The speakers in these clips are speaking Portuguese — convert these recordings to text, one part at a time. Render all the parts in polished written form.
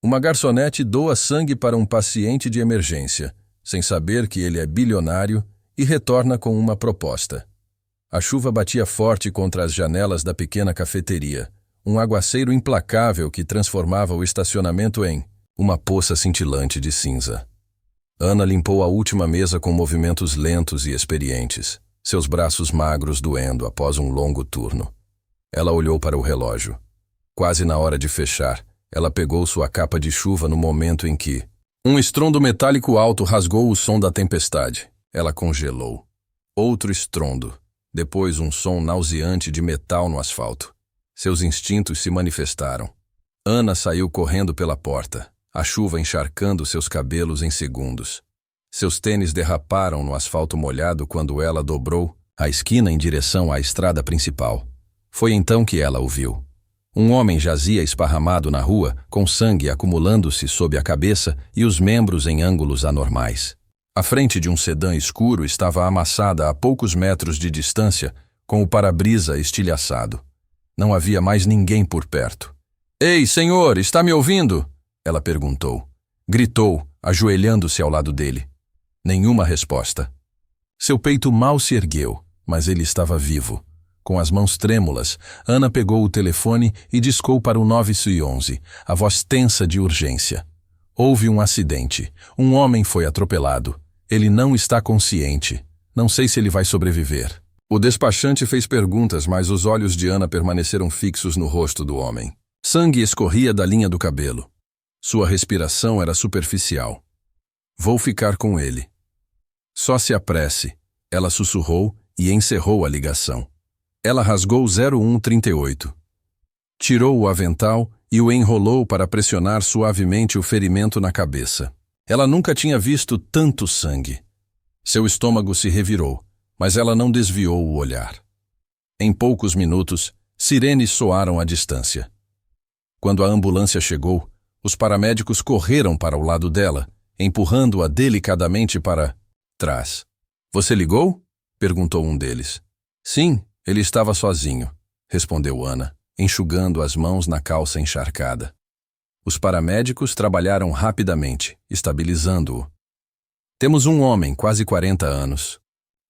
Uma garçonete doa sangue para um paciente de emergência, sem saber que ele é bilionário, e retorna com uma proposta. A chuva batia forte contra as janelas da pequena cafeteria, um aguaceiro implacável que transformava o estacionamento em uma poça cintilante de cinza. Ana limpou a última mesa com movimentos lentos e experientes, seus braços magros doendo após um longo turno. Ela olhou para o relógio. Quase na hora de fechar, ela pegou sua capa de chuva no momento em que um estrondo metálico alto rasgou o som da tempestade. Ela congelou. Outro estrondo. Depois um som nauseante de metal no asfalto. Seus instintos se manifestaram. Ana saiu correndo pela porta, a chuva encharcando seus cabelos em segundos. Seus tênis derraparam no asfalto molhado quando ela dobrou a esquina em direção à estrada principal. Foi então que ela o viu. Um homem jazia esparramado na rua, com sangue acumulando-se sob a cabeça e os membros em ângulos anormais. A frente de um sedã escuro estava amassada a poucos metros de distância, com o para-brisa estilhaçado. Não havia mais ninguém por perto. "Ei, senhor, está me ouvindo?" ela perguntou. Gritou, ajoelhando-se ao lado dele. Nenhuma resposta. Seu peito mal se ergueu, mas ele estava vivo. Com as mãos trêmulas, Ana pegou o telefone e discou para o 911, a voz tensa de urgência. Houve um acidente. Um homem foi atropelado. Ele não está consciente. Não sei se ele vai sobreviver. O despachante fez perguntas, mas os olhos de Ana permaneceram fixos no rosto do homem. Sangue escorria da linha do cabelo. Sua respiração era superficial. "Vou ficar com ele." "Só se apresse." Ela sussurrou e encerrou a ligação. Ela rasgou 0138. Tirou o avental e o enrolou para pressionar suavemente o ferimento na cabeça. Ela nunca tinha visto tanto sangue. Seu estômago se revirou, mas ela não desviou o olhar. Em poucos minutos, sirenes soaram à distância. Quando a ambulância chegou, os paramédicos correram para o lado dela, empurrando-a delicadamente para trás. "Você ligou?" perguntou um deles. "Sim, ele estava sozinho", respondeu Ana, enxugando as mãos na calça encharcada. Os paramédicos trabalharam rapidamente, estabilizando-o. "Temos um homem, quase 40 anos.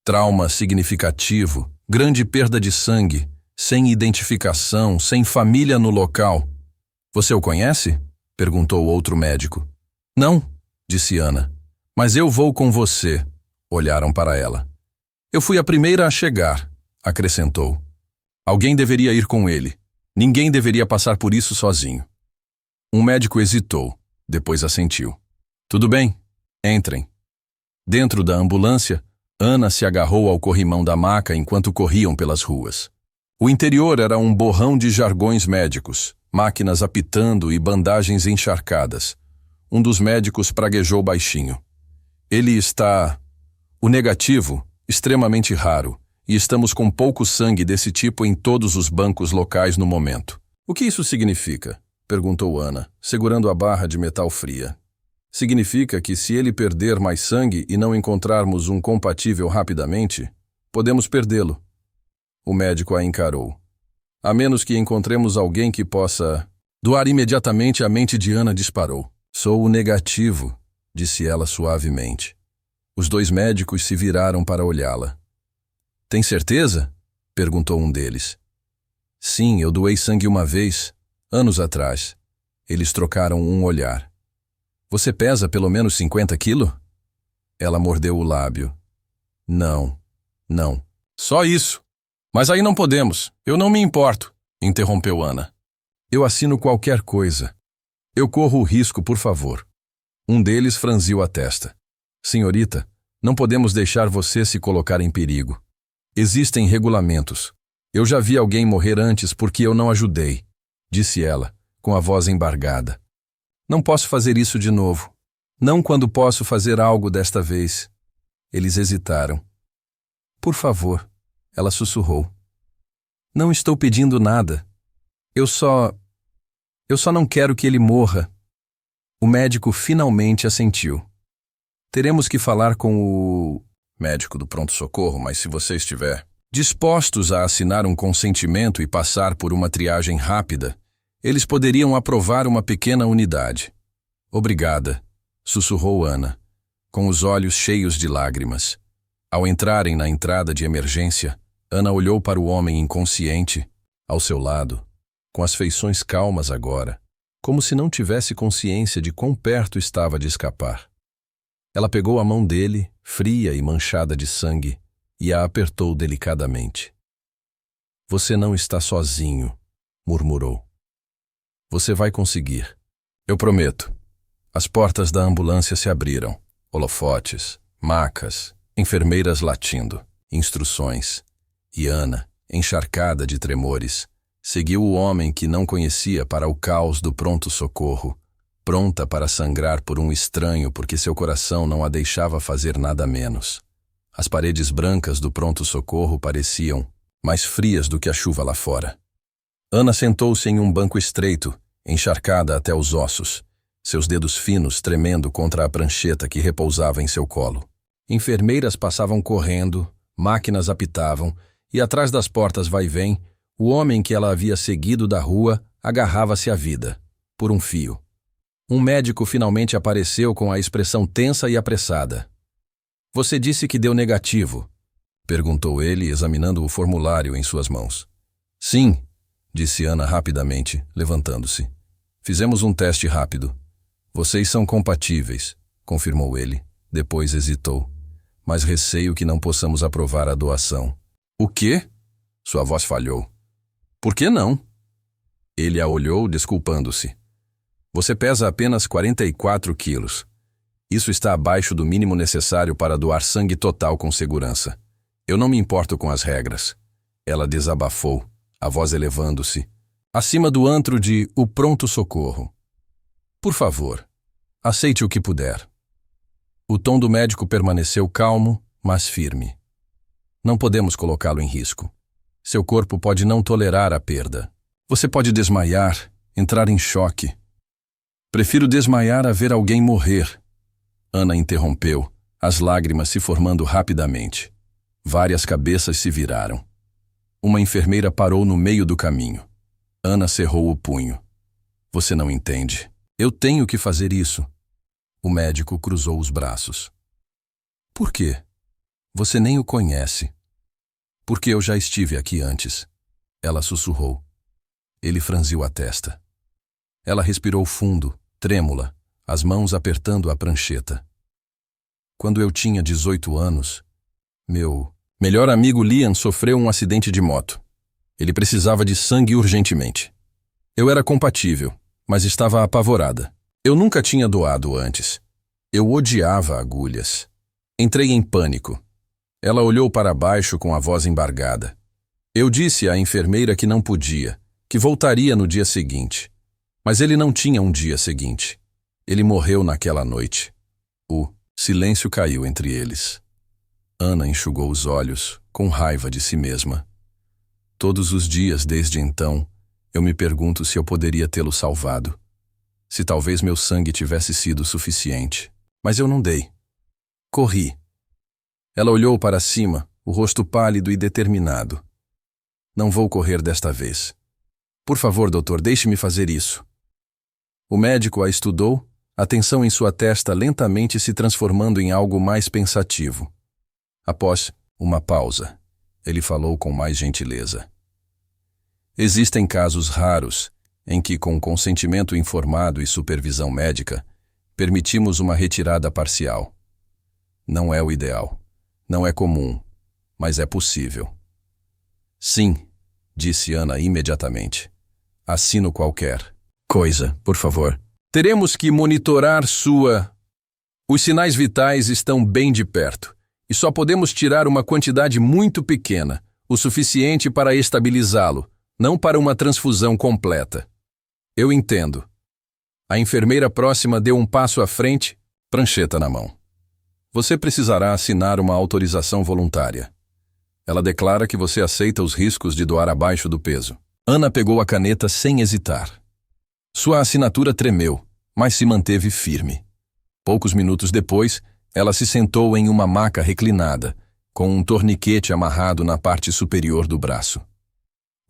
Trauma significativo, grande perda de sangue, sem identificação, sem família no local." "Você o conhece?" perguntou outro médico. "Não", disse Ana. "Mas eu vou com você." Olharam para ela. "Eu fui a primeira a chegar", acrescentou. "Alguém deveria ir com ele. Ninguém deveria passar por isso sozinho." Um médico hesitou, depois assentiu. "Tudo bem, entrem." Dentro da ambulância, Ana se agarrou ao corrimão da maca enquanto corriam pelas ruas. O interior era um borrão de jargões médicos, máquinas apitando e bandagens encharcadas. Um dos médicos praguejou baixinho. "Ele está... o negativo, extremamente raro, e estamos com pouco sangue desse tipo em todos os bancos locais no momento." "O que isso significa?" perguntou Ana, segurando a barra de metal fria. "Significa que se ele perder mais sangue e não encontrarmos um compatível rapidamente, podemos perdê-lo." O médico a encarou. "A menos que encontremos alguém que possa..." Doar imediatamente a mente de Ana disparou. "Sou o negativo", disse ela suavemente. Os dois médicos se viraram para olhá-la. "Tem certeza?" perguntou um deles. "Sim, eu doei sangue uma vez, anos atrás." Eles trocaram um olhar. "Você pesa pelo menos 50 quilos?" Ela mordeu o lábio. Não. "Só isso. Mas aí não podemos. Eu não me importo", interrompeu Ana. "Eu assino qualquer coisa. Eu corro o risco, por favor." Um deles franziu a testa. "Senhorita, não podemos deixar você se colocar em perigo. Existem regulamentos. Eu já vi alguém morrer antes porque eu não ajudei", disse ela, com a voz embargada. "Não posso fazer isso de novo. Não quando posso fazer algo desta vez." Eles hesitaram. "Por favor", ela sussurrou. "Não estou pedindo nada. Eu só não quero que ele morra." O médico finalmente assentiu. "Teremos que falar com o..." "Médico do pronto-socorro, mas se você estiver dispostos a assinar um consentimento e passar por uma triagem rápida, eles poderiam aprovar uma pequena unidade." Obrigada, sussurrou Ana, com os olhos cheios de lágrimas. Ao entrarem na entrada de emergência, Ana olhou para o homem inconsciente, ao seu lado, com as feições calmas agora, como se não tivesse consciência de quão perto estava de escapar. Ela pegou a mão dele, fria e manchada de sangue, e a apertou delicadamente. Você não está sozinho, murmurou. Você vai conseguir. Eu prometo. As portas da ambulância se abriram. Holofotes, macas, enfermeiras latindo, instruções. E Ana, encharcada de tremores, seguiu o homem que não conhecia para o caos do pronto-socorro, pronta para sangrar por um estranho porque seu coração não a deixava fazer nada menos. As paredes brancas do pronto-socorro pareciam mais frias do que a chuva lá fora. Ana sentou-se em um banco estreito, encharcada até os ossos, seus dedos finos tremendo contra a prancheta que repousava em seu colo. Enfermeiras passavam correndo, máquinas apitavam, e atrás das portas vai e vem, o homem que ela havia seguido da rua agarrava-se à vida, por um fio. Um médico finalmente apareceu com a expressão tensa e apressada. Você disse que deu negativo, perguntou ele, examinando o formulário em suas mãos. Sim, disse Ana rapidamente, levantando-se. Fizemos um teste rápido. Vocês são compatíveis, confirmou ele. Depois hesitou. Mas receio que não possamos aprovar a doação. O quê? Sua voz falhou. Por que não? Ele a olhou, desculpando-se. Você pesa apenas 44 quilos. Isso está abaixo do mínimo necessário para doar sangue total com segurança. Eu não me importo com as regras. Ela desabafou, a voz elevando-se, acima do antro de o pronto-socorro. Por favor, aceite o que puder. O tom do médico permaneceu calmo, mas firme. Não podemos colocá-lo em risco. Seu corpo pode não tolerar a perda. Você pode desmaiar, entrar em choque. Prefiro desmaiar a ver alguém morrer. Ana interrompeu, as lágrimas se formando rapidamente. Várias cabeças se viraram. Uma enfermeira parou no meio do caminho. Ana cerrou o punho. Você não entende. Eu tenho que fazer isso. O médico cruzou os braços. Por quê? Você nem o conhece. Porque eu já estive aqui antes. Ela sussurrou. Ele franziu a testa. Ela respirou fundo, trêmula, as mãos apertando a prancheta. Quando eu tinha 18 anos, meu melhor amigo Liam sofreu um acidente de moto. Ele precisava de sangue urgentemente. Eu era compatível, mas estava apavorada. Eu nunca tinha doado antes. Eu odiava agulhas. Entrei em pânico. Ela olhou para baixo com a voz embargada. Eu disse à enfermeira que não podia, que voltaria no dia seguinte. Mas ele não tinha um dia seguinte. Ele morreu naquela noite. O silêncio caiu entre eles. Ana enxugou os olhos, com raiva de si mesma. Todos os dias desde então, eu me pergunto se eu poderia tê-lo salvado. Se talvez meu sangue tivesse sido suficiente. Mas eu não dei. Corri. Ela olhou para cima, o rosto pálido e determinado. Não vou correr desta vez. Por favor, doutor, deixe-me fazer isso. O médico a estudou, a tensão em sua testa lentamente se transformando em algo mais pensativo. Após uma pausa, ele falou com mais gentileza. Existem casos raros em que, com consentimento informado e supervisão médica, permitimos uma retirada parcial. Não é o ideal, não é comum, mas é possível. Sim, disse Ana imediatamente. Assino qualquer coisa, por favor. Teremos que monitorar sua... Os sinais vitais estão bem de perto, e só podemos tirar uma quantidade muito pequena, o suficiente para estabilizá-lo, não para uma transfusão completa. Eu entendo. A enfermeira próxima deu um passo à frente, prancheta na mão. Você precisará assinar uma autorização voluntária. Ela declara que você aceita os riscos de doar abaixo do peso. Ana pegou a caneta sem hesitar. Sua assinatura tremeu, mas se manteve firme. Poucos minutos depois, ela se sentou em uma maca reclinada, com um torniquete amarrado na parte superior do braço.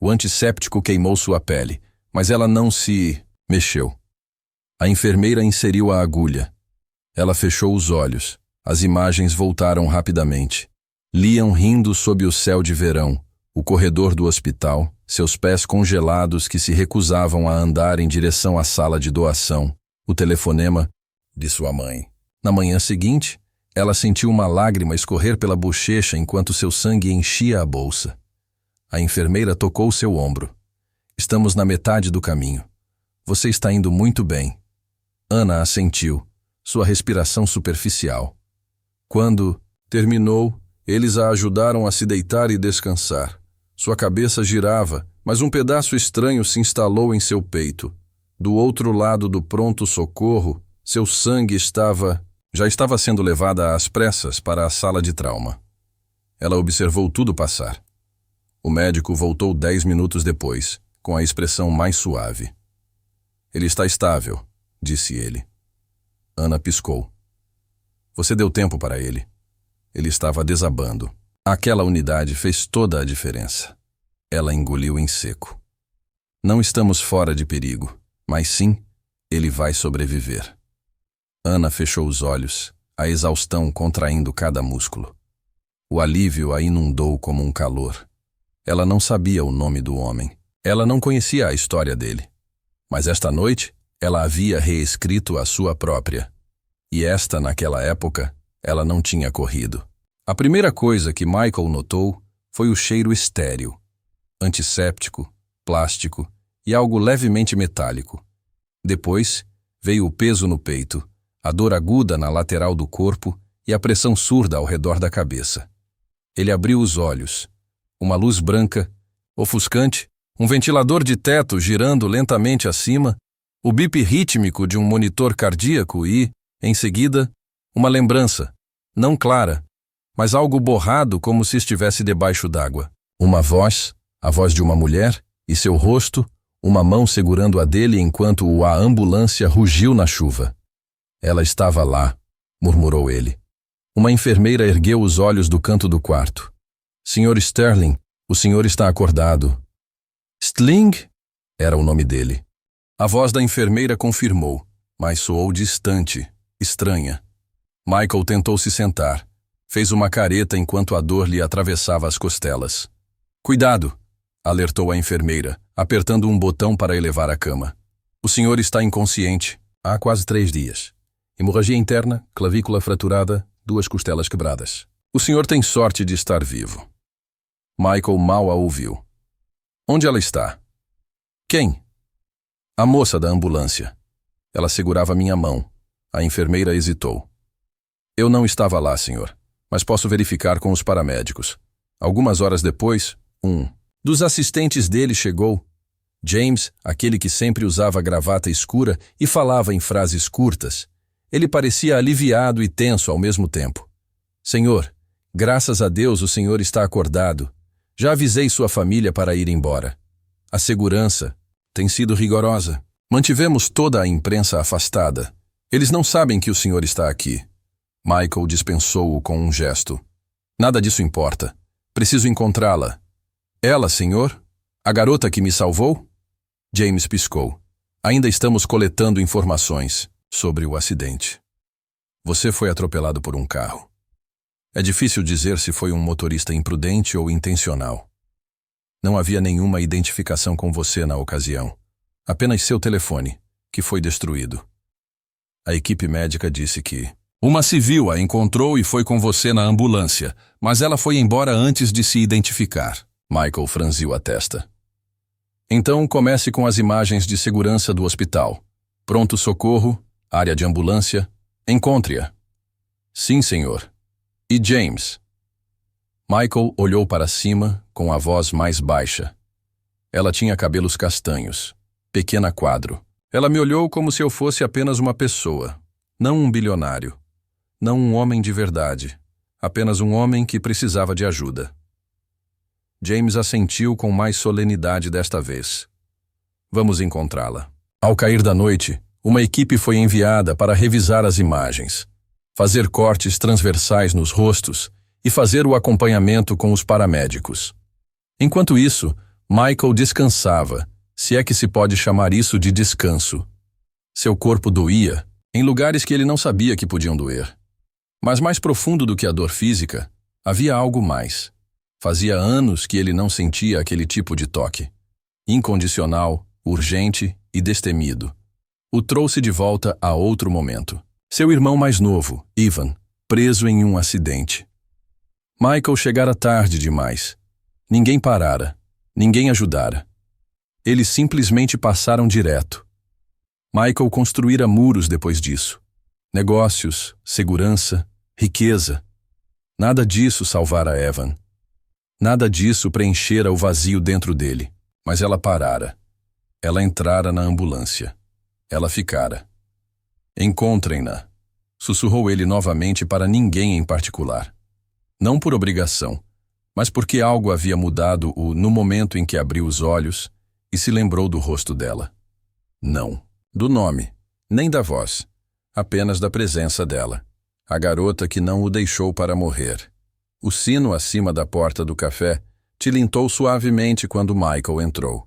O antisséptico queimou sua pele, mas ela não se mexeu. A enfermeira inseriu a agulha. Ela fechou os olhos. As imagens voltaram rapidamente. Liam rindo sob o céu de verão, o corredor do hospital, seus pés congelados que se recusavam a andar em direção à sala de doação, o telefonema de sua mãe. Na manhã seguinte, ela sentiu uma lágrima escorrer pela bochecha enquanto seu sangue enchia a bolsa. A enfermeira tocou seu ombro. Estamos na metade do caminho. Você está indo muito bem. Ana assentiu, sua respiração superficial. Quando terminou, eles a ajudaram a se deitar e descansar. Sua cabeça girava, mas um pedaço estranho se instalou em seu peito. Do outro lado do pronto-socorro, seu sangue já estava sendo levada às pressas para a sala de trauma. Ela observou tudo passar. O médico voltou 10 minutos depois, com a expressão mais suave. Ele está estável, disse ele. Ana piscou. Você deu tempo para ele. Ele estava desabando. Aquela unidade fez toda a diferença. Ela engoliu em seco. Não estamos fora de perigo, mas sim, ele vai sobreviver. Ana fechou os olhos, a exaustão contraindo cada músculo. O alívio a inundou como um calor. Ela não sabia o nome do homem. Ela não conhecia a história dele. Mas esta noite, ela havia reescrito a sua própria. E naquela época, ela não tinha corrido. A primeira coisa que Michael notou foi o cheiro estéril, antisséptico, plástico e algo levemente metálico. Depois, veio o peso no peito, a dor aguda na lateral do corpo e a pressão surda ao redor da cabeça. Ele abriu os olhos. Uma luz branca, ofuscante, um ventilador de teto girando lentamente acima, o bip rítmico de um monitor cardíaco e, em seguida, uma lembrança, não clara, mas algo borrado como se estivesse debaixo d'água. Uma voz, a voz de uma mulher, e seu rosto, uma mão segurando a dele enquanto a ambulância rugiu na chuva. Ela estava lá, murmurou ele. Uma enfermeira ergueu os olhos do canto do quarto. Sr. Sterling, o senhor está acordado. Stling? Era o nome dele. A voz da enfermeira confirmou, mas soou distante, estranha. Michael tentou se sentar. Fez uma careta enquanto a dor lhe atravessava as costelas. Cuidado, alertou a enfermeira, apertando um botão para elevar a cama. O senhor está inconsciente há quase 3 dias. Hemorragia interna, clavícula fraturada, 2 costelas quebradas. O senhor tem sorte de estar vivo. Michael mal a ouviu. Onde ela está? Quem? A moça da ambulância. Ela segurava minha mão. A enfermeira hesitou. Eu não estava lá, senhor, mas posso verificar com os paramédicos. Algumas horas depois, um dos assistentes dele chegou. James, aquele que sempre usava gravata escura e falava em frases curtas. Ele parecia aliviado e tenso ao mesmo tempo. Senhor, graças a Deus o senhor está acordado. Já avisei sua família para ir embora. A segurança tem sido rigorosa. Mantivemos toda a imprensa afastada. Eles não sabem que o senhor está aqui. Michael dispensou-o com um gesto. Nada disso importa. Preciso encontrá-la. Ela, senhor? A garota que me salvou? James piscou. Ainda estamos coletando informações sobre o acidente. Você foi atropelado por um carro. É difícil dizer se foi um motorista imprudente ou intencional. Não havia nenhuma identificação com você na ocasião. Apenas seu telefone, que foi destruído. A equipe médica disse que uma civil a encontrou e foi com você na ambulância, mas ela foi embora antes de se identificar. Michael franziu a testa. Então comece com as imagens de segurança do hospital. Pronto-socorro, área de ambulância. Encontre-a. Sim, senhor. E James? Michael olhou para cima com a voz mais baixa. Ela tinha cabelos castanhos, pequena quadro. Ela me olhou como se eu fosse apenas uma pessoa, não um bilionário, não um homem de verdade, apenas um homem que precisava de ajuda. James assentiu com mais solenidade desta vez. Vamos encontrá-la. Ao cair da noite, uma equipe foi enviada para revisar as imagens, fazer cortes transversais nos rostos e fazer o acompanhamento com os paramédicos. Enquanto isso, Michael descansava, se é que se pode chamar isso de descanso. Seu corpo doía, em lugares que ele não sabia que podiam doer. Mas mais profundo do que a dor física, havia algo mais. Fazia anos que ele não sentia aquele tipo de toque. Incondicional, urgente e destemido. O trouxe de volta a outro momento. Seu irmão mais novo, Ivan, preso em um acidente. Michael chegara tarde demais. Ninguém parara, ninguém ajudara. Eles simplesmente passaram direto. Michael construíra muros depois disso. Negócios, segurança, riqueza. Nada disso salvara Evan. Nada disso preenchera o vazio dentro dele. Mas ela parara. Ela entrara na ambulância. Ela ficara. Encontrem-na, sussurrou ele novamente para ninguém em particular. Não por obrigação, mas porque algo havia mudado no momento em que abriu os olhos e se lembrou do rosto dela. Não, do nome, nem da voz. Apenas da presença dela, a garota que não o deixou para morrer. O sino acima da porta do café tilintou suavemente quando Michael entrou.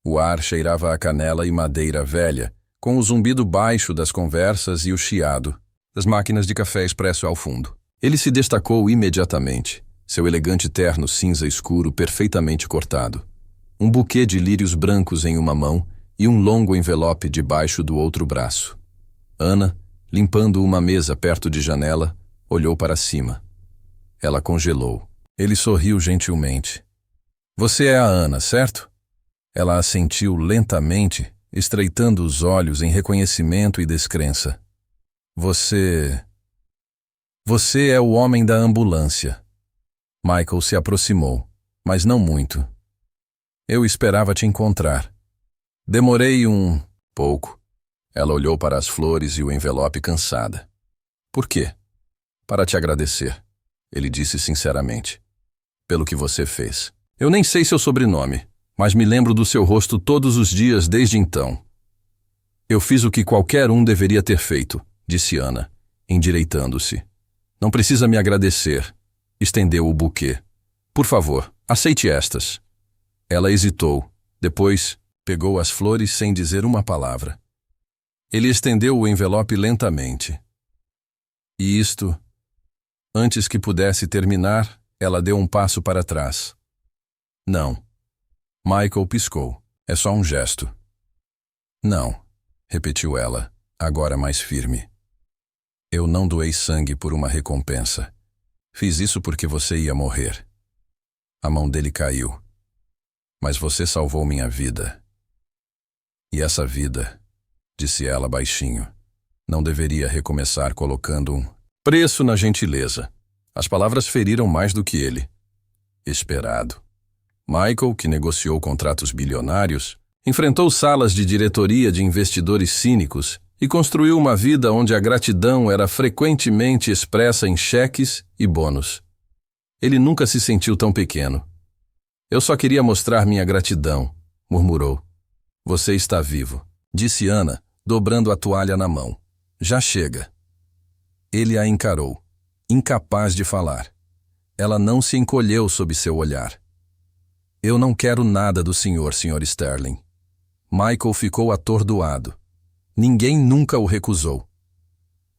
O ar cheirava a canela e madeira velha, com o zumbido baixo das conversas e o chiado das máquinas de café expresso ao fundo. Ele se destacou imediatamente, seu elegante terno cinza escuro perfeitamente cortado. Um buquê de lírios brancos em uma mão e um longo envelope debaixo do outro braço. Ana, limpando uma mesa perto de janela, olhou para cima. Ela congelou. Ele sorriu gentilmente. Você é a Ana, certo? Ela assentiu lentamente, estreitando os olhos em reconhecimento e descrença. Você é o homem da ambulância. Michael se aproximou, mas não muito. Eu esperava te encontrar. Demorei pouco. Ela olhou para as flores e o envelope cansada. Por quê? Para te agradecer, ele disse sinceramente. Pelo que você fez. Eu nem sei seu sobrenome, mas me lembro do seu rosto todos os dias desde então. Eu fiz o que qualquer um deveria ter feito, disse Ana, endireitando-se. Não precisa me agradecer. Estendeu o buquê. Por favor, aceite estas. Ela hesitou. Depois, pegou as flores sem dizer uma palavra. Ele estendeu o envelope lentamente. E isto... Antes que pudesse terminar, ela deu um passo para trás. Não. Michael piscou. É só um gesto. Não, repetiu ela, agora mais firme. Eu não doei sangue por uma recompensa. Fiz isso porque você ia morrer. A mão dele caiu. Mas você salvou minha vida. E essa vida, disse ela baixinho, não deveria recomeçar colocando um preço na gentileza. As palavras feriram mais do que ele. Esperado. Michael, que negociou contratos bilionários, enfrentou salas de diretoria de investidores cínicos e construiu uma vida onde a gratidão era frequentemente expressa em cheques e bônus. Ele nunca se sentiu tão pequeno. Eu só queria mostrar minha gratidão, murmurou. Você está vivo, disse Ana, dobrando a toalha na mão. Já chega. Ele a encarou, incapaz de falar. Ela não se encolheu sob seu olhar. Eu não quero nada do senhor, Sr. Sterling. Michael ficou atordoado. Ninguém nunca o recusou.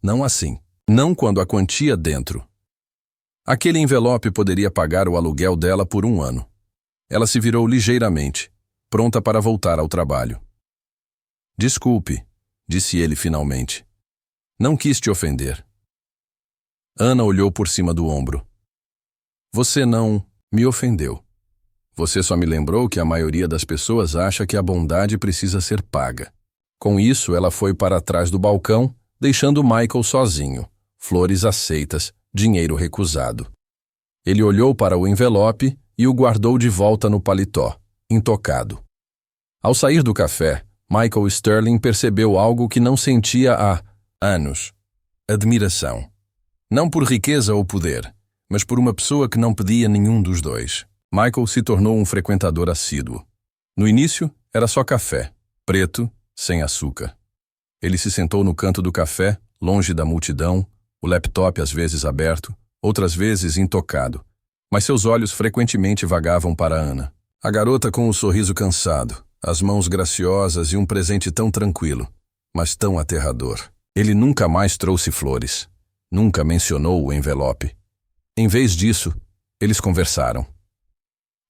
Não assim. Não quando a quantia dentro. Aquele envelope poderia pagar o aluguel dela por 1 ano. Ela se virou ligeiramente, pronta para voltar ao trabalho. Desculpe, disse ele finalmente. Não quis te ofender. Ana olhou por cima do ombro. Você não me ofendeu. Você só me lembrou que a maioria das pessoas acha que a bondade precisa ser paga. Com isso, ela foi para trás do balcão, deixando Michael sozinho. Flores aceitas, dinheiro recusado. Ele olhou para o envelope e o guardou de volta no paletó, intocado. Ao sair do café, Michael Sterling percebeu algo que não sentia há anos. Admiração. Não por riqueza ou poder, mas por uma pessoa que não pedia nenhum dos dois. Michael se tornou um frequentador assíduo. No início, era só café, preto, sem açúcar. Ele se sentou no canto do café, longe da multidão, o laptop às vezes aberto, outras vezes intocado, mas seus olhos frequentemente vagavam para Ana. A garota com o sorriso cansado, as mãos graciosas e um presente tão tranquilo. mas tão aterrador. Ele nunca mais trouxe flores. Nunca mencionou o envelope. Em vez disso, eles conversaram.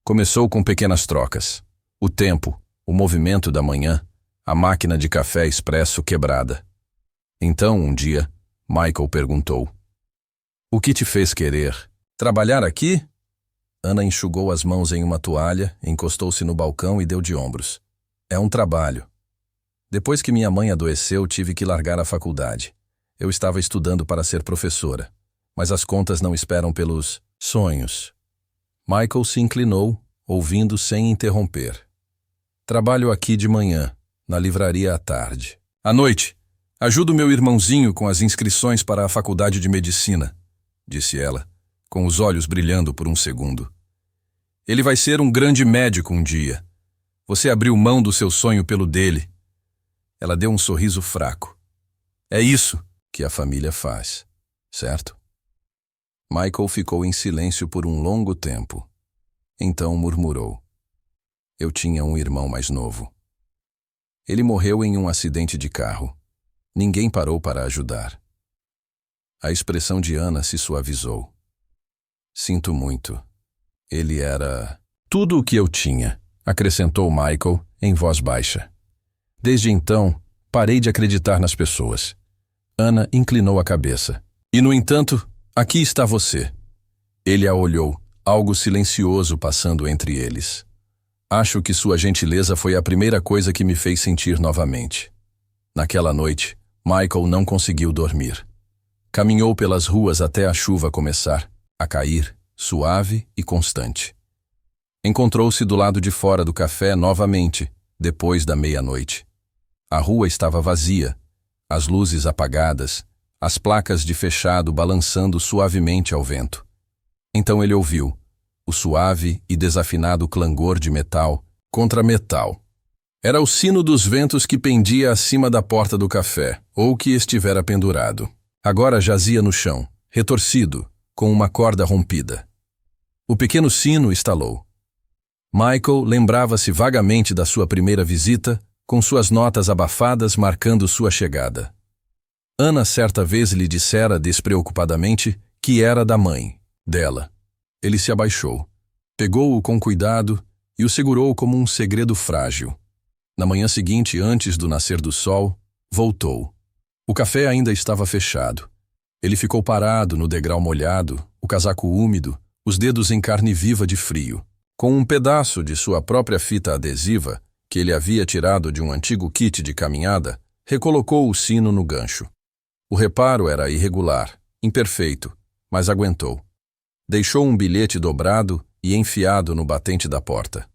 Começou com pequenas trocas. O tempo, o movimento da manhã, a máquina de café expresso quebrada. Então, um dia, Michael perguntou: "O que te fez querer trabalhar aqui?" Ana enxugou as mãos em uma toalha, encostou-se no balcão e deu de ombros. "É um trabalho. Depois que minha mãe adoeceu, tive que largar a faculdade. Eu estava estudando para ser professora, mas as contas não esperam pelos sonhos." Michael se inclinou, ouvindo sem interromper. "Trabalho aqui de manhã, na livraria à tarde. À noite, ajudo meu irmãozinho com as inscrições para a faculdade de medicina", disse ela, com os olhos brilhando por um segundo. "Ele vai ser um grande médico um dia. Você abriu mão do seu sonho pelo dele." Ela deu um sorriso fraco. "É isso que a família faz, certo?" Michael ficou em silêncio por um longo tempo. Então murmurou: "Eu tinha um irmão mais novo. Ele morreu em um acidente de carro. Ninguém parou para ajudar." A expressão de Ana se suavizou. "Sinto muito. Ele era tudo o que eu tinha", acrescentou Michael em voz baixa. "Desde então, parei de acreditar nas pessoas." Ana inclinou a cabeça. "E, no entanto, aqui está você." Ele a olhou, algo silencioso passando entre eles. "Acho que sua gentileza foi a primeira coisa que me fez sentir novamente." Naquela noite, Michael não conseguiu dormir. Caminhou pelas ruas até a chuva começar a cair, suave e constante. Encontrou-se do lado de fora do café novamente, depois da meia-noite. A rua estava vazia, as luzes apagadas, as placas de fechado balançando suavemente ao vento. Então ele ouviu o suave e desafinado clangor de metal contra metal. Era o sino dos ventos que pendia acima da porta do café, ou que estivera pendurado. Agora jazia no chão, retorcido, com uma corda rompida. O pequeno sino estalou. Michael lembrava-se vagamente da sua primeira visita, com suas notas abafadas marcando sua chegada. Ana certa vez lhe dissera despreocupadamente que era da mãe dela. Ele se abaixou, pegou-o com cuidado e o segurou como um segredo frágil. Na manhã seguinte, antes do nascer do sol, voltou. O café ainda estava fechado. Ele ficou parado no degrau molhado, o casaco úmido, os dedos em carne viva de frio. Com um pedaço de sua própria fita adesiva, que ele havia tirado de um antigo kit de caminhada, recolocou o sino no gancho. O reparo era irregular, imperfeito, mas aguentou. Deixou um bilhete dobrado e enfiado no batente da porta.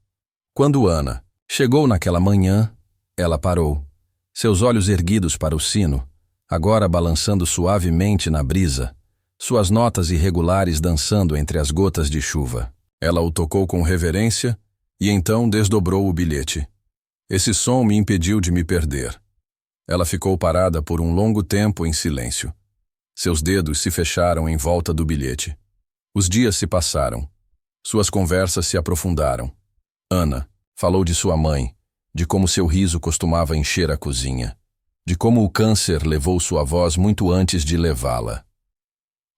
Quando Ana chegou naquela manhã, ela parou, seus olhos erguidos para o sino, agora balançando suavemente na brisa, suas notas irregulares dançando entre as gotas de chuva. Ela o tocou com reverência e então desdobrou o bilhete. Esse som me impediu de me perder. Ela ficou parada por um longo tempo em silêncio. Seus dedos se fecharam em volta do bilhete. Os dias se passaram. Suas conversas se aprofundaram. Ana falou de sua mãe, de como seu riso costumava encher a cozinha, de como o câncer levou sua voz muito antes de levá-la.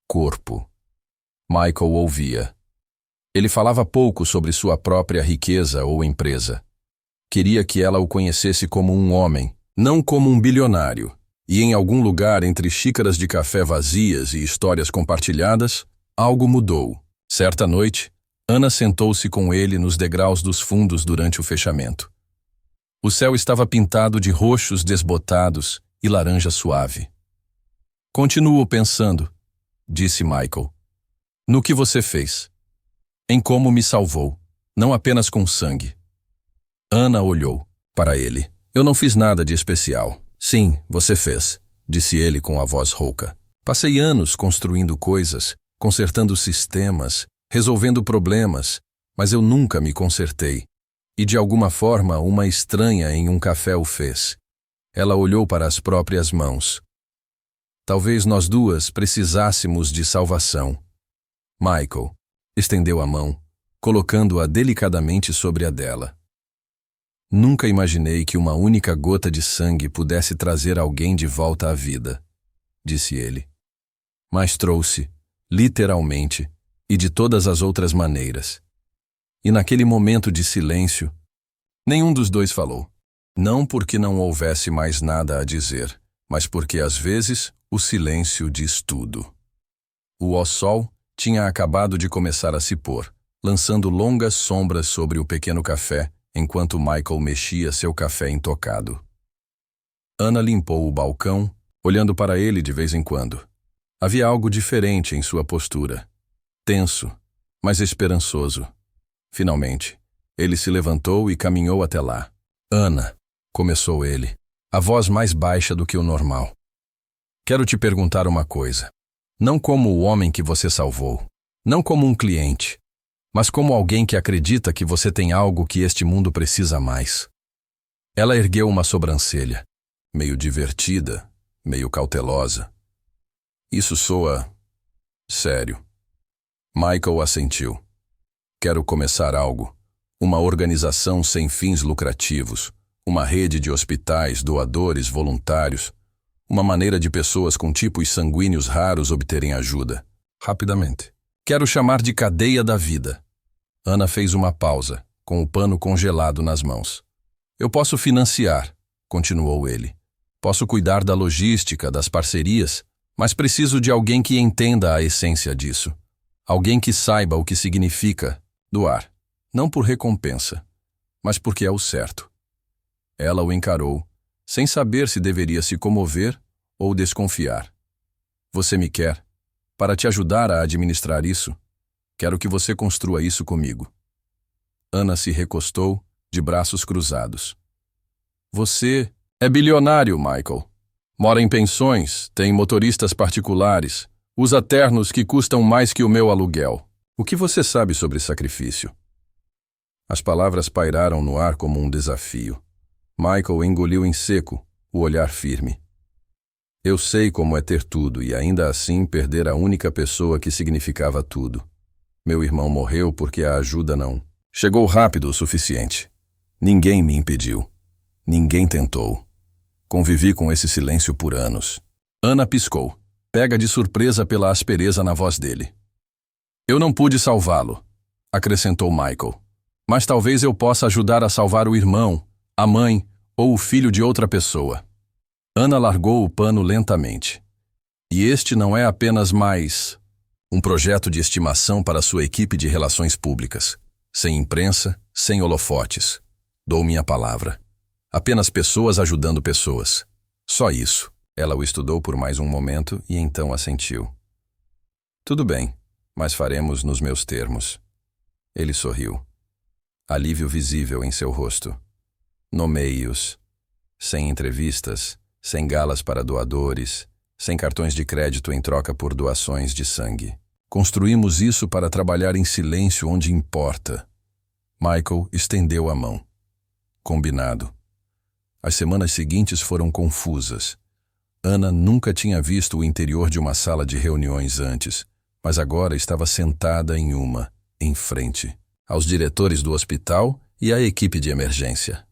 Corpo. Michael ouvia. Ele falava pouco sobre sua própria riqueza ou empresa. Queria que ela o conhecesse como um homem, não como um bilionário. E em algum lugar entre xícaras de café vazias e histórias compartilhadas, algo mudou. Certa noite, Ana sentou-se com ele nos degraus dos fundos durante o fechamento. O céu estava pintado de roxos desbotados e laranja suave. "Continuo pensando", disse Michael, "no que você fez. Em como me salvou, não apenas com sangue." Ana olhou para ele. "Eu não fiz nada de especial." "Sim, você fez", disse ele com a voz rouca. "Passei anos construindo coisas, consertando sistemas, resolvendo problemas, mas eu nunca me consertei. E de alguma forma uma estranha em um café o fez." Ela olhou para as próprias mãos. "Talvez nós duas precisássemos de salvação." Michael estendeu a mão, colocando-a delicadamente sobre a dela. Nunca imaginei que uma única gota de sangue pudesse trazer alguém de volta à vida, disse ele. Mas trouxe, literalmente, e de todas as outras maneiras. E naquele momento de silêncio, nenhum dos dois falou. Não porque não houvesse mais nada a dizer, mas porque às vezes o silêncio diz tudo. O sol tinha acabado de começar a se pôr, lançando longas sombras sobre o pequeno café, enquanto Michael mexia seu café intocado. Ana limpou o balcão, olhando para ele de vez em quando. Havia algo diferente em sua postura. Tenso, mas esperançoso. Finalmente, ele se levantou e caminhou até lá. Ana, começou ele, a voz mais baixa do que o normal. Quero te perguntar uma coisa. Não como o homem que você salvou, não como um cliente, mas como alguém que acredita que você tem algo que este mundo precisa mais. Ela ergueu uma sobrancelha, meio divertida, meio cautelosa. Isso soa sério. Michael assentiu. Quero começar algo. Uma organização sem fins lucrativos, uma rede de hospitais, doadores, voluntários, uma maneira de pessoas com tipos sanguíneos raros obterem ajuda. Rapidamente. Quero chamar de cadeia da vida. Ana fez uma pausa, com o pano congelado nas mãos. Eu posso financiar, continuou ele. Posso cuidar da logística, das parcerias, mas preciso de alguém que entenda a essência disso. Alguém que saiba o que significa doar. Não por recompensa, mas porque é o certo. Ela o encarou, sem saber se deveria se comover ou desconfiar. Você me quer? Para te ajudar a administrar isso, quero que você construa isso comigo. Ana se recostou, de braços cruzados. Você é bilionário, Michael. Mora em pensões, tem motoristas particulares, usa ternos que custam mais que o meu aluguel. O que você sabe sobre sacrifício? As palavras pairaram no ar como um desafio. Michael engoliu em seco, o olhar firme. Eu sei como é ter tudo e ainda assim perder a única pessoa que significava tudo. Meu irmão morreu porque a ajuda não chegou rápido o suficiente. Ninguém me impediu. Ninguém tentou. Convivi com esse silêncio por anos. Ana piscou, pega de surpresa pela aspereza na voz dele. Eu não pude salvá-lo, acrescentou Michael. Mas talvez eu possa ajudar a salvar o irmão, a mãe ou o filho de outra pessoa. Ana largou o pano lentamente. E este não é apenas mais um projeto de estimação para sua equipe de relações públicas. Sem imprensa, sem holofotes. Dou minha palavra. Apenas pessoas ajudando pessoas. Só isso. Ela o estudou por mais um momento e então assentiu. Tudo bem, mas faremos nos meus termos. Ele sorriu. Alívio visível em seu rosto. Nomeie-os. Sem entrevistas, sem galas para doadores, sem cartões de crédito em troca por doações de sangue. Construímos isso para trabalhar em silêncio onde importa. Michael estendeu a mão. Combinado. As semanas seguintes foram confusas. Ana nunca tinha visto o interior de uma sala de reuniões antes, mas agora estava sentada em uma, em frente, aos diretores do hospital e à equipe de emergência.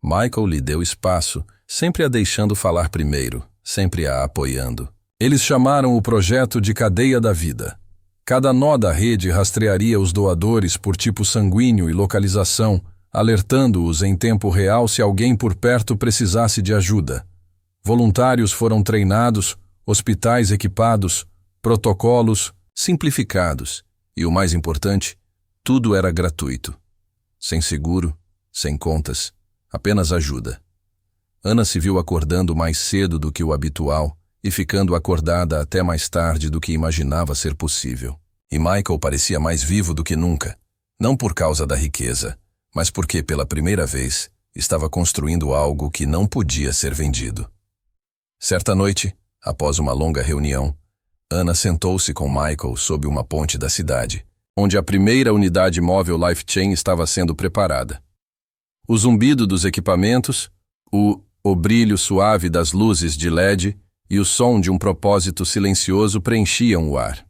Michael lhe deu espaço, sempre a deixando falar primeiro, sempre a apoiando. Eles chamaram o projeto de Cadeia da Vida. Cada nó da rede rastrearia os doadores por tipo sanguíneo e localização, alertando-os em tempo real se alguém por perto precisasse de ajuda. Voluntários foram treinados, hospitais equipados, protocolos simplificados e, o mais importante, tudo era gratuito. Sem seguro, sem contas, apenas ajuda. Ana se viu acordando mais cedo do que o habitual e ficando acordada até mais tarde do que imaginava ser possível. E Michael parecia mais vivo do que nunca, não por causa da riqueza, mas porque, pela primeira vez, estava construindo algo que não podia ser vendido. Certa noite, após uma longa reunião, Ana sentou-se com Michael sob uma ponte da cidade, onde a primeira unidade móvel LifeChain estava sendo preparada. O zumbido dos equipamentos, o brilho suave das luzes de LED e o som de um propósito silencioso preenchiam o ar.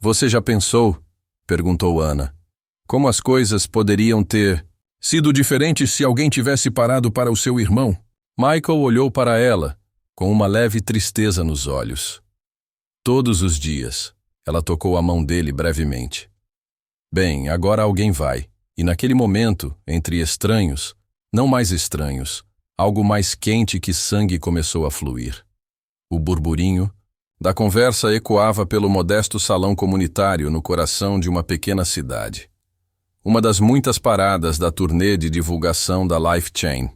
Você já pensou, perguntou Ana, como as coisas poderiam ter sido diferente se alguém tivesse parado para o seu irmão? Michael olhou para ela, com uma leve tristeza nos olhos. Todos os dias, ela tocou a mão dele brevemente. Bem, agora alguém vai. E naquele momento, entre estranhos, não mais estranhos, algo mais quente que sangue começou a fluir. O burburinho da conversa ecoava pelo modesto salão comunitário no coração de uma pequena cidade. Uma das muitas paradas da turnê de divulgação da Life Chain.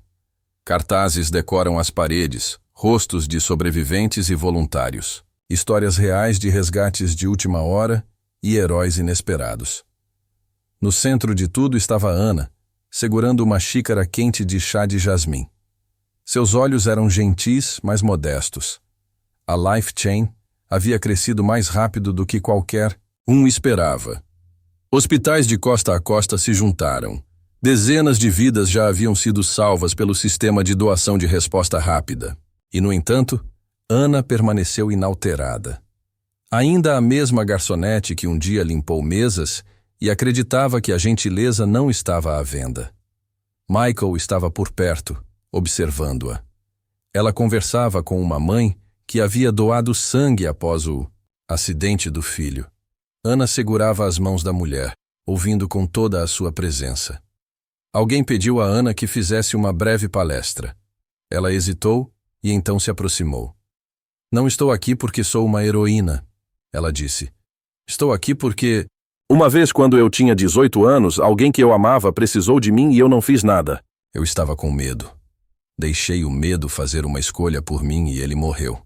Cartazes decoram as paredes, rostos de sobreviventes e voluntários, histórias reais de resgates de última hora e heróis inesperados. No centro de tudo estava Ana, segurando uma xícara quente de chá de jasmim. Seus olhos eram gentis, mas modestos. A Life Chain havia crescido mais rápido do que qualquer um esperava. Hospitais de costa a costa se juntaram. Dezenas de vidas já haviam sido salvas pelo sistema de doação de resposta rápida. E, no entanto, Ana permaneceu inalterada. Ainda a mesma garçonete que um dia limpou mesas e acreditava que a gentileza não estava à venda. Michael estava por perto, observando-a. Ela conversava com uma mãe que havia doado sangue após o acidente do filho. Ana segurava as mãos da mulher, ouvindo com toda a sua presença. Alguém pediu a Ana que fizesse uma breve palestra. Ela hesitou e então se aproximou. Não estou aqui porque sou uma heroína, ela disse. Estou aqui porque... Uma vez, quando eu tinha 18 anos, alguém que eu amava precisou de mim e eu não fiz nada. Eu estava com medo. Deixei o medo fazer uma escolha por mim e ele morreu.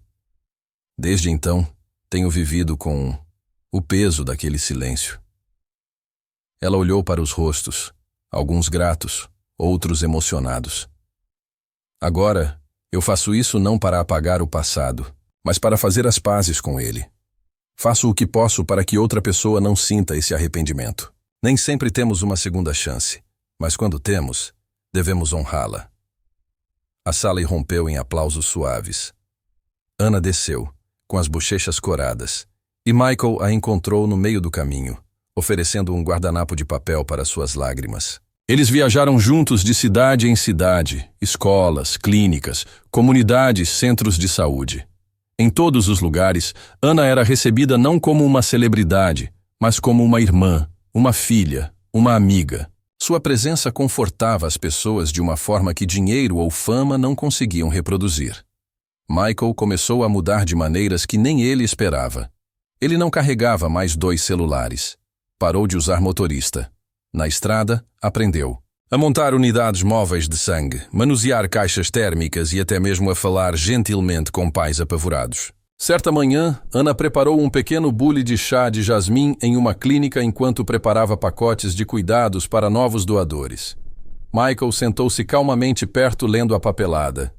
Desde então, tenho vivido com o peso daquele silêncio. Ela olhou para os rostos, alguns gratos, outros emocionados. Agora, eu faço isso não para apagar o passado, mas para fazer as pazes com ele. Faço o que posso para que outra pessoa não sinta esse arrependimento. Nem sempre temos uma segunda chance, mas quando temos, devemos honrá-la. A sala irrompeu em aplausos suaves. Ana desceu, com as bochechas coradas, e Michael a encontrou no meio do caminho, oferecendo um guardanapo de papel para suas lágrimas. Eles viajaram juntos de cidade em cidade, escolas, clínicas, comunidades, centros de saúde. Em todos os lugares, Ana era recebida não como uma celebridade, mas como uma irmã, uma filha, uma amiga. Sua presença confortava as pessoas de uma forma que dinheiro ou fama não conseguiam reproduzir. Michael começou a mudar de maneiras que nem ele esperava. Ele não carregava mais 2 celulares. Parou de usar motorista. Na estrada, aprendeu a montar unidades móveis de sangue, manusear caixas térmicas e até mesmo a falar gentilmente com pais apavorados. Certa manhã, Ana preparou um pequeno bule de chá de jasmim em uma clínica enquanto preparava pacotes de cuidados para novos doadores. Michael sentou-se calmamente perto lendo a papelada.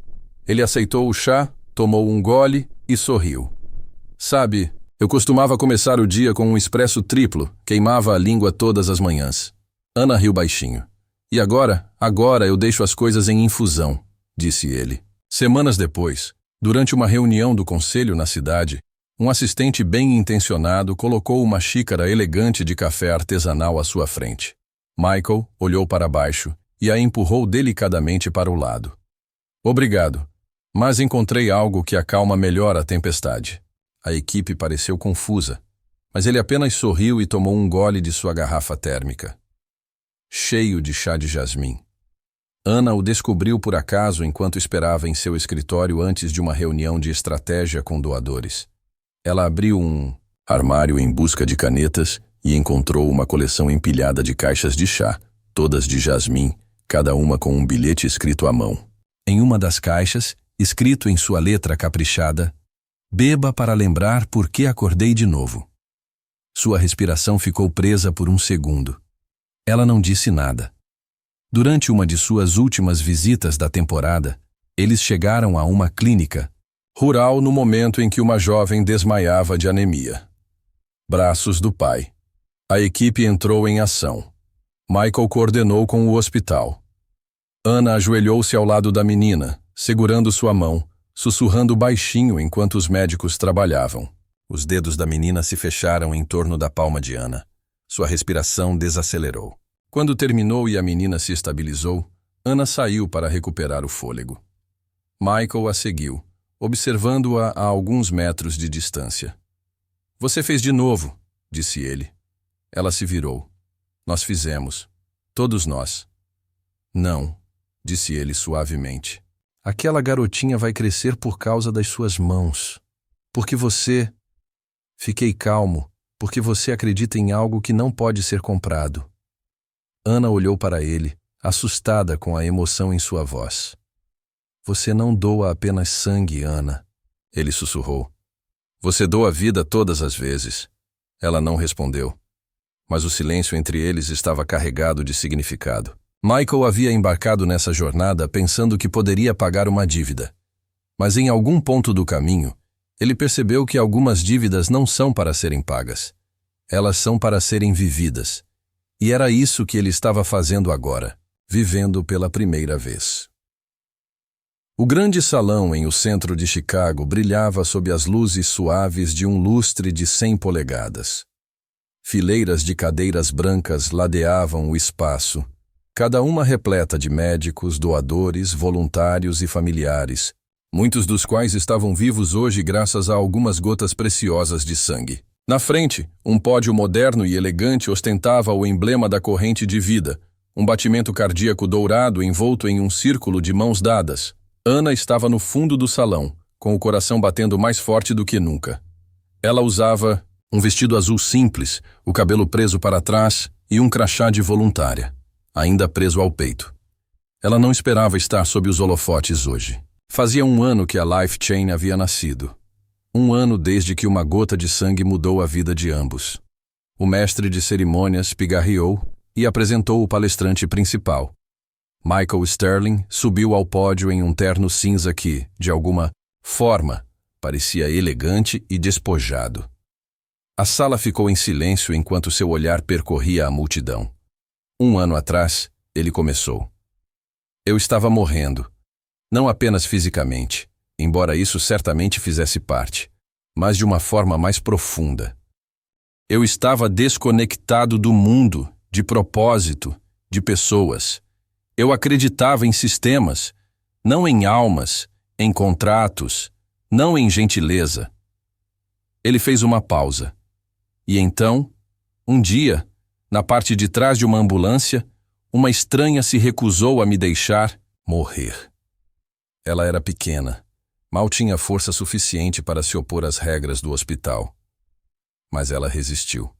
Ele aceitou o chá, tomou um gole e sorriu. Sabe, eu costumava começar o dia com um expresso triplo, queimava a língua todas as manhãs. Ana riu baixinho. E agora eu deixo as coisas em infusão, disse ele. Semanas depois, durante uma reunião do conselho na cidade, um assistente bem intencionado colocou uma xícara elegante de café artesanal à sua frente. Michael olhou para baixo e a empurrou delicadamente para o lado. Obrigado, mas encontrei algo que acalma melhor a tempestade. A equipe pareceu confusa, mas ele apenas sorriu e tomou um gole de sua garrafa térmica. Cheio de chá de jasmim. Ana o descobriu por acaso enquanto esperava em seu escritório antes de uma reunião de estratégia com doadores. Ela abriu um armário em busca de canetas e encontrou uma coleção empilhada de caixas de chá, todas de jasmim, cada uma com um bilhete escrito à mão. Em uma das caixas, escrito em sua letra caprichada, "Beba para lembrar por que acordei de novo." Sua respiração ficou presa por um segundo. Ela não disse nada. Durante uma de suas últimas visitas da temporada, eles chegaram a uma clínica rural no momento em que uma jovem desmaiava de anemia. Braços do pai. A equipe entrou em ação. Michael coordenou com o hospital. Ana ajoelhou-se ao lado da menina, segurando sua mão, sussurrando baixinho enquanto os médicos trabalhavam. Os dedos da menina se fecharam em torno da palma de Ana. Sua respiração desacelerou. Quando terminou e a menina se estabilizou, Ana saiu para recuperar o fôlego. Michael a seguiu, observando-a a alguns metros de distância. Você fez de novo, disse ele. Ela se virou. Nós fizemos. Todos nós. Não, disse ele suavemente. Aquela garotinha vai crescer por causa das suas mãos. Porque você... Fiquei calmo, porque você acredita em algo que não pode ser comprado. Ana olhou para ele, assustada com a emoção em sua voz. Você não doa apenas sangue, Ana, ele sussurrou. Você doa vida todas as vezes. Ela não respondeu. Mas o silêncio entre eles estava carregado de significado. Michael havia embarcado nessa jornada pensando que poderia pagar uma dívida. Mas em algum ponto do caminho, ele percebeu que algumas dívidas não são para serem pagas. Elas são para serem vividas. E era isso que ele estava fazendo agora, vivendo pela primeira vez. O grande salão em o centro de Chicago brilhava sob as luzes suaves de um lustre de 100 polegadas. Fileiras de cadeiras brancas ladeavam o espaço, cada uma repleta de médicos, doadores, voluntários e familiares, muitos dos quais estavam vivos hoje graças a algumas gotas preciosas de sangue. Na frente, um pódio moderno e elegante ostentava o emblema da corrente de vida, um batimento cardíaco dourado envolto em um círculo de mãos dadas. Ana estava no fundo do salão, com o coração batendo mais forte do que nunca. Ela usava um vestido azul simples, o cabelo preso para trás e um crachá de voluntária, ainda preso ao peito. Ela não esperava estar sob os holofotes hoje. Fazia um ano que a Life Chain havia nascido. Um ano desde que uma gota de sangue mudou a vida de ambos. O mestre de cerimônias pigarreou e apresentou o palestrante principal. Michael Sterling subiu ao pódio em um terno cinza que, de alguma forma, parecia elegante e despojado. A sala ficou em silêncio enquanto seu olhar percorria a multidão. Um ano atrás, ele começou. Eu estava morrendo. Não apenas fisicamente, embora isso certamente fizesse parte, mas de uma forma mais profunda. Eu estava desconectado do mundo, de propósito, de pessoas. Eu acreditava em sistemas, não em almas, em contratos, não em gentileza. Ele fez uma pausa. E então, um dia, na parte de trás de uma ambulância, uma estranha se recusou a me deixar morrer. Ela era pequena, mal tinha força suficiente para se opor às regras do hospital. Mas ela resistiu.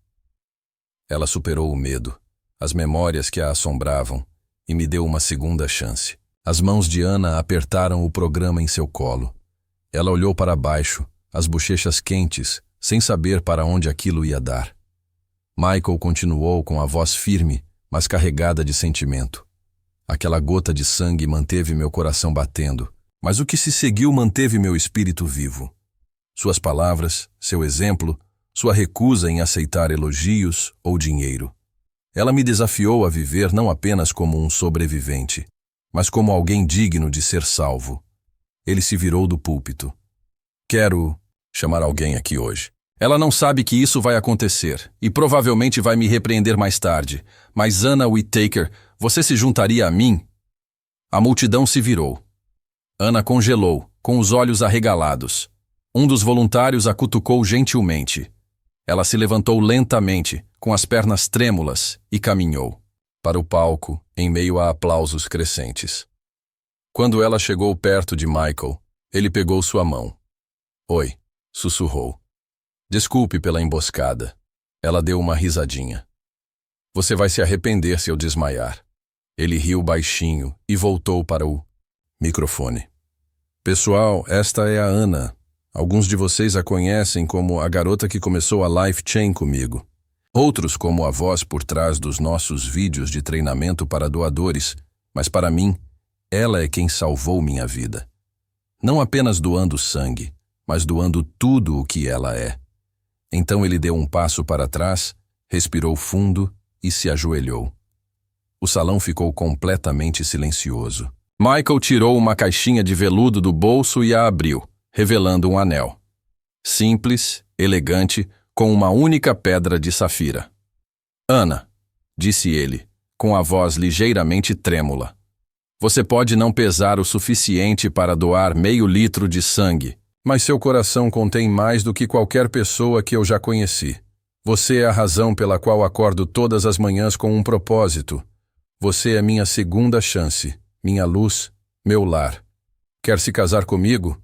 Ela superou o medo, as memórias que a assombravam, e me deu uma segunda chance. As mãos de Ana apertaram o programa em seu colo. Ela olhou para baixo, as bochechas quentes, sem saber para onde aquilo ia dar. Michael continuou com a voz firme, mas carregada de sentimento. Aquela gota de sangue manteve meu coração batendo, mas o que se seguiu manteve meu espírito vivo. Suas palavras, seu exemplo, sua recusa em aceitar elogios ou dinheiro. Ela me desafiou a viver não apenas como um sobrevivente, mas como alguém digno de ser salvo. Ele se virou do púlpito. Quero chamar alguém aqui hoje. Ela não sabe que isso vai acontecer e provavelmente vai me repreender mais tarde. Mas Ana Whittaker, você se juntaria a mim? A multidão se virou. Ana congelou, com os olhos arregalados. Um dos voluntários a cutucou gentilmente. Ela se levantou lentamente, com as pernas trêmulas, e caminhou para o palco, em meio a aplausos crescentes. Quando ela chegou perto de Michael, ele pegou sua mão. Oi, sussurrou. Desculpe pela emboscada. Ela deu uma risadinha. Você vai se arrepender se eu desmaiar. Ele riu baixinho e voltou para o microfone. Pessoal, esta é a Ana. Alguns de vocês a conhecem como a garota que começou a Life Chain comigo. Outros como a voz por trás dos nossos vídeos de treinamento para doadores, mas para mim, ela é quem salvou minha vida. Não apenas doando sangue, mas doando tudo o que ela é. Então ele deu um passo para trás, respirou fundo e se ajoelhou. O salão ficou completamente silencioso. Michael tirou uma caixinha de veludo do bolso e a abriu, revelando um anel. Simples, elegante, com uma única pedra de safira. Ana, disse ele, com a voz ligeiramente trêmula. Você pode não pesar o suficiente para doar meio litro de sangue, mas seu coração contém mais do que qualquer pessoa que eu já conheci. Você é a razão pela qual acordo todas as manhãs com um propósito. Você é minha segunda chance, minha luz, meu lar. Quer se casar comigo?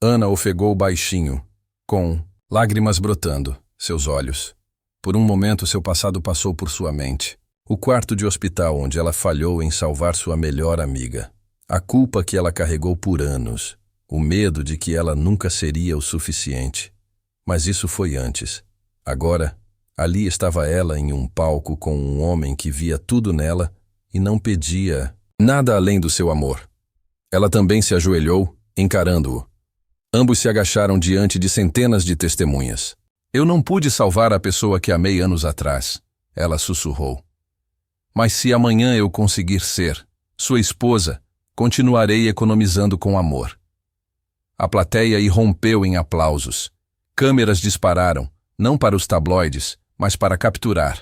Ana ofegou baixinho, com lágrimas brotando, seus olhos. Por um momento seu passado passou por sua mente. O quarto de hospital onde ela falhou em salvar sua melhor amiga. A culpa que ela carregou por anos. O medo de que ela nunca seria o suficiente. Mas isso foi antes. Agora, ali estava ela em um palco com um homem que via tudo nela e não pedia nada além do seu amor. Ela também se ajoelhou, encarando-o. Ambos se agacharam diante de centenas de testemunhas. Eu não pude salvar a pessoa que amei anos atrás, ela sussurrou. Mas se amanhã eu conseguir ser sua esposa, continuarei economizando com amor. A plateia irrompeu em aplausos. Câmeras dispararam, não para os tabloides, mas para capturar.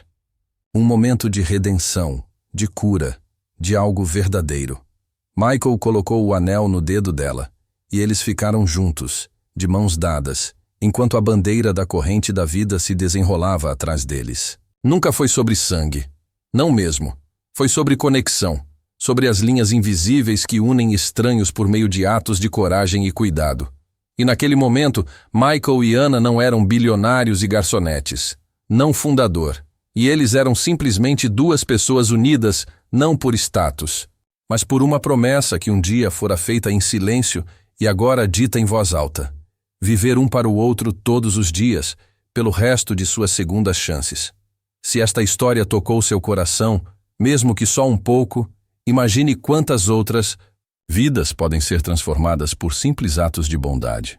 Um momento de redenção, de cura, de algo verdadeiro. Michael colocou o anel no dedo dela, e eles ficaram juntos, de mãos dadas, enquanto a bandeira da corrente da vida se desenrolava atrás deles. Nunca foi sobre sangue. Não mesmo. Foi sobre conexão, sobre as linhas invisíveis que unem estranhos por meio de atos de coragem e cuidado. E naquele momento, Michael e Ana não eram bilionários e garçonetes, não fundador, e eles eram simplesmente duas pessoas unidas, não por status, mas por uma promessa que um dia fora feita em silêncio e agora dita em voz alta. Viver um para o outro todos os dias, pelo resto de suas segundas chances. Se esta história tocou seu coração, mesmo que só um pouco, imagine quantas outras vidas podem ser transformadas por simples atos de bondade.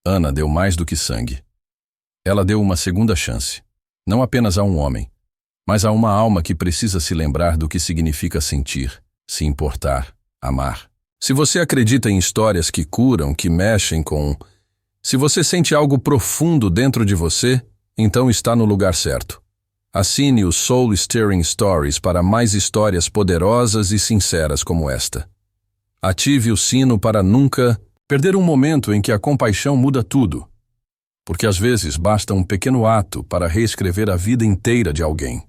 Ana deu mais do que sangue. Ela deu uma segunda chance, não apenas a um homem, mas a uma alma que precisa se lembrar do que significa sentir, se importar, amar. Se você acredita em histórias que curam, que mexem com... Se você sente algo profundo dentro de você, então está no lugar certo. Assine o Soul Stirring Stories para mais histórias poderosas e sinceras como esta. Ative o sino para nunca perder um momento em que a compaixão muda tudo. Porque às vezes basta um pequeno ato para reescrever a vida inteira de alguém.